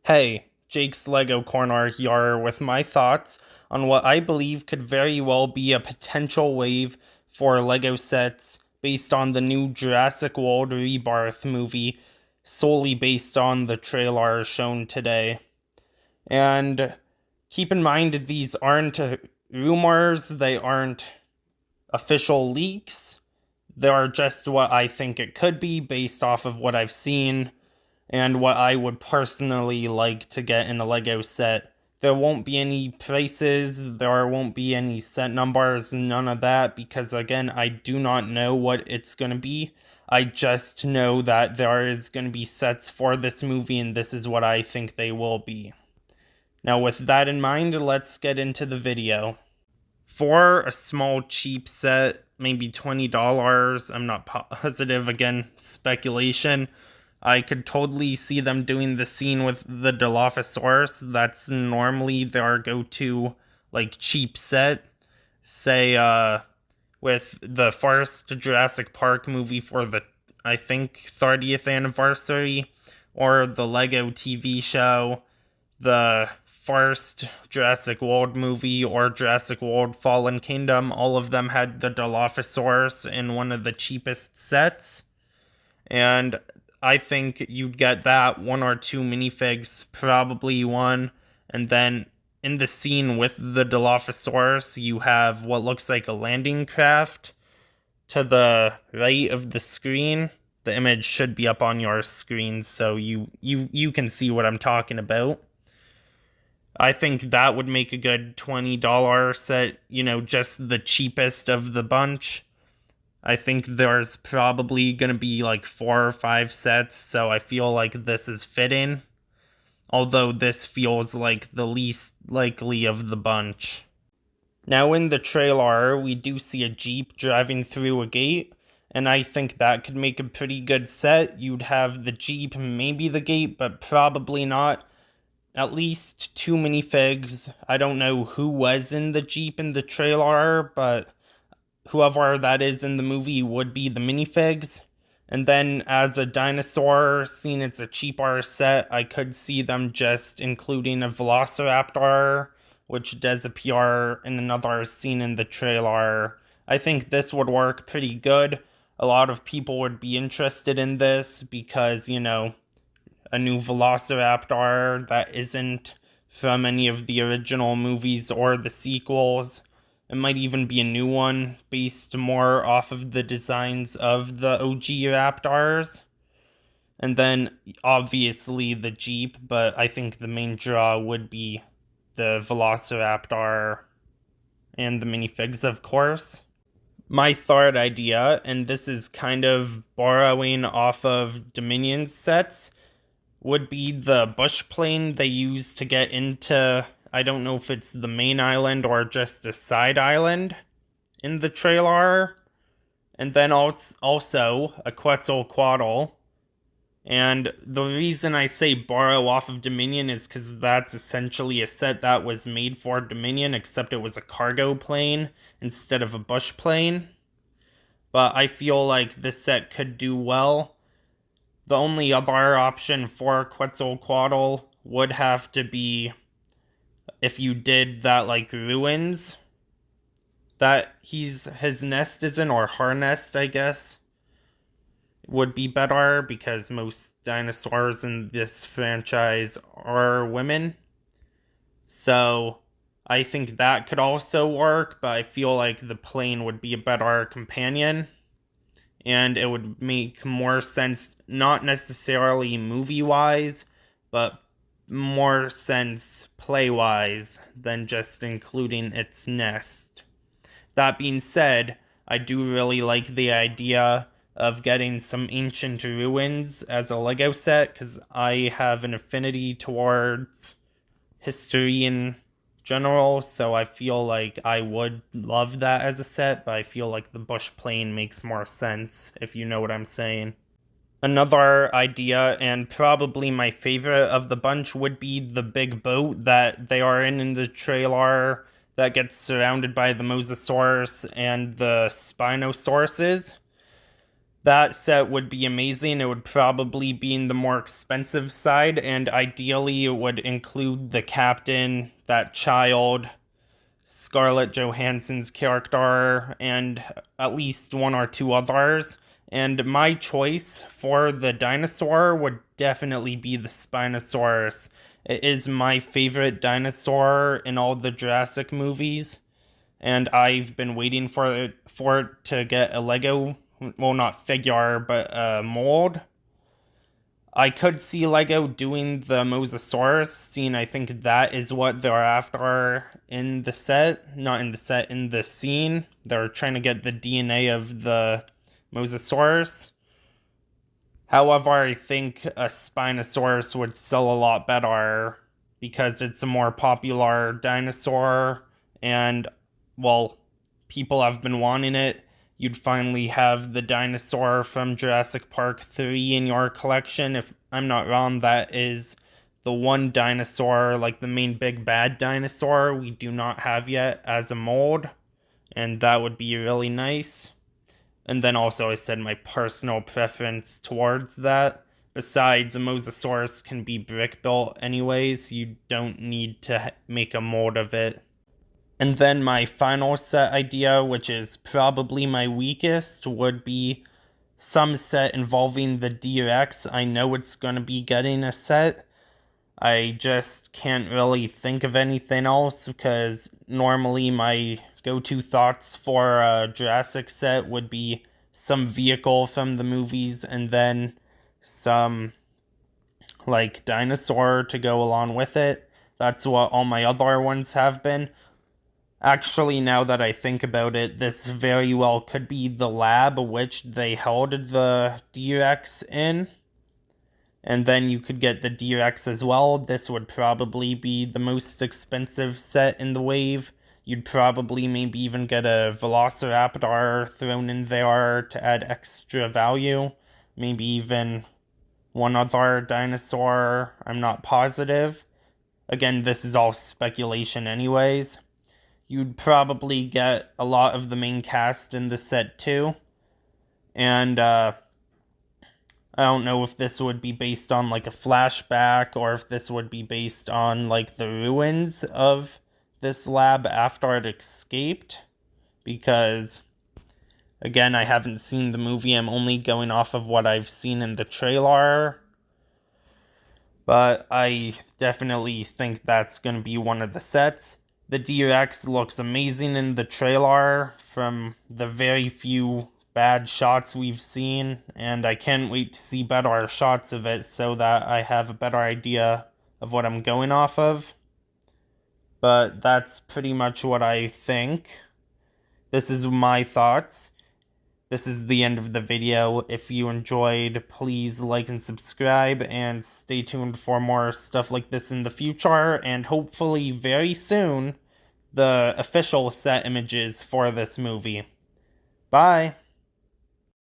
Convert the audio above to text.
Hey, Jake's Lego Corner here with my thoughts on what I believe could very well be a potential wave for Lego sets based on the new Jurassic World Rebirth movie, solely based on the trailer shown today. And keep in mind, these aren't rumors, they aren't official leaks. They are just what I think it could be based off of what I've seen and what I would personally like to get in a Lego set. There won't be any prices, there won't be any set numbers, none of that, because again, I do not know what it's going to be. I just know that there is going to be sets for this movie, and this is what I think they will be. Now, with that in mind, let's get into the video. For a small cheap set, maybe $20, I'm not positive, again, speculation, I could totally see them doing the scene with the Dilophosaurus. That's normally their go-to, like, cheap set. Say, with the first Jurassic Park movie for the, I think, 30th anniversary, or the Lego TV show, the first Jurassic World movie, or Jurassic World Fallen Kingdom. All of them had the Dilophosaurus in one of the cheapest sets. And I think you'd get that, one or two minifigs, probably one. And then in the scene with the Dilophosaurus, you have what looks like a landing craft to the right of the screen. The image should be up on your screen, so you can see what I'm talking about. I think that would make a good $20 set, just the cheapest of the bunch. I think there's probably going to be like 4 or 5 sets, so I feel like this is fitting. Although this feels like the least likely of the bunch. Now in the trailer, we do see a Jeep driving through a gate, and I think that could make a pretty good set. You'd have the Jeep, maybe the gate, but probably not. At least 2 minifigs. I don't know who was in the Jeep in the trailer, but whoever that is in the movie would be the minifigs. And then as a dinosaur, seeing it's a cheaper set, I could see them just including a velociraptor, which does appear in another scene in the trailer. I think this would work pretty good. A lot of people would be interested in this because, a new velociraptor that isn't from any of the original movies or the sequels. It might even be a new one based more off of the designs of the OG Raptors. And then obviously the Jeep, but I think the main draw would be the Velociraptor and the minifigs, of course. My third idea, and this is kind of borrowing off of Dominion sets, would be the bush plane they use to get into, I don't know if it's the main island or just a side island in the trailer. And then also a Quetzalcoatl. And the reason I say borrow off of Dominion is because that's essentially a set that was made for Dominion, except it was a cargo plane instead of a bush plane. But I feel like this set could do well. The only other option for Quetzalcoatl would have to be if you did that, like, ruins that his nest is in, or her nest, I guess, would be better, because most dinosaurs in this franchise are women. So I think that could also work, but I feel like the plane would be a better companion. And it would make more sense, not necessarily movie-wise, but more sense play-wise than just including its nest. That being said, I do really like the idea of getting some ancient ruins as a Lego set, because I have an affinity towards history in general, so I feel like I would love that as a set, but I feel like the bush plane makes more sense, if you know what I'm saying. Another idea, and probably my favorite of the bunch, would be the big boat that they are in the trailer that gets surrounded by the Mosasaurus and the Spinosauruses. That set would be amazing. It would probably be in the more expensive side, and ideally it would include the captain, that child, Scarlett Johansson's character, and at least one or two others. And my choice for the dinosaur would definitely be the Spinosaurus. It is my favorite dinosaur in all the Jurassic movies, and I've been waiting for it to get a Lego, well, not figure, but a mold. I could see Lego doing the Mosasaurus scene. I think that is what they're after in the set. Not in the set, in the scene. They're trying to get the DNA of the Mosasaurus. However, I think a Spinosaurus would sell a lot better because it's a more popular dinosaur, and, well, people have been wanting it. You'd finally have the dinosaur from Jurassic Park 3 in your collection. If I'm not wrong, that is the one dinosaur, like the main big bad dinosaur, we do not have yet as a mold, and that would be really nice. And then also I said my personal preference towards that. Besides, a Mosasaurus can be brick built anyways, you don't need to make a mold of it. And then my final set idea, which is probably my weakest, would be some set involving the D-Rex. I know it's going to be getting a set. I just can't really think of anything else because normally my go-to thoughts for a Jurassic set would be some vehicle from the movies and then some, like, dinosaur to go along with it. That's what all my other ones have been. Actually, now that I think about it, this very well could be the lab which they held the D-Rex in. And then you could get the D-Rex as well. This would probably be the most expensive set in the wave. You'd probably maybe even get a Velociraptor thrown in there to add extra value. Maybe even one other dinosaur. I'm not positive. Again, this is all speculation anyways. You'd probably get a lot of the main cast in the set too. And I don't know if this would be based on like a flashback or if this would be based on like the ruins of this lab after it escaped. Because, again, I haven't seen the movie. I'm only going off of what I've seen in the trailer. But I definitely think that's going to be one of the sets. The D-Rex looks amazing in the trailer from the very few bad shots we've seen, and I can't wait to see better shots of it so that I have a better idea of what I'm going off of. But that's pretty much what I think. This is my thoughts. This is the end of the video. If you enjoyed, please like and subscribe, and stay tuned for more stuff like this in the future, and hopefully very soon, the official set images for this movie. Bye!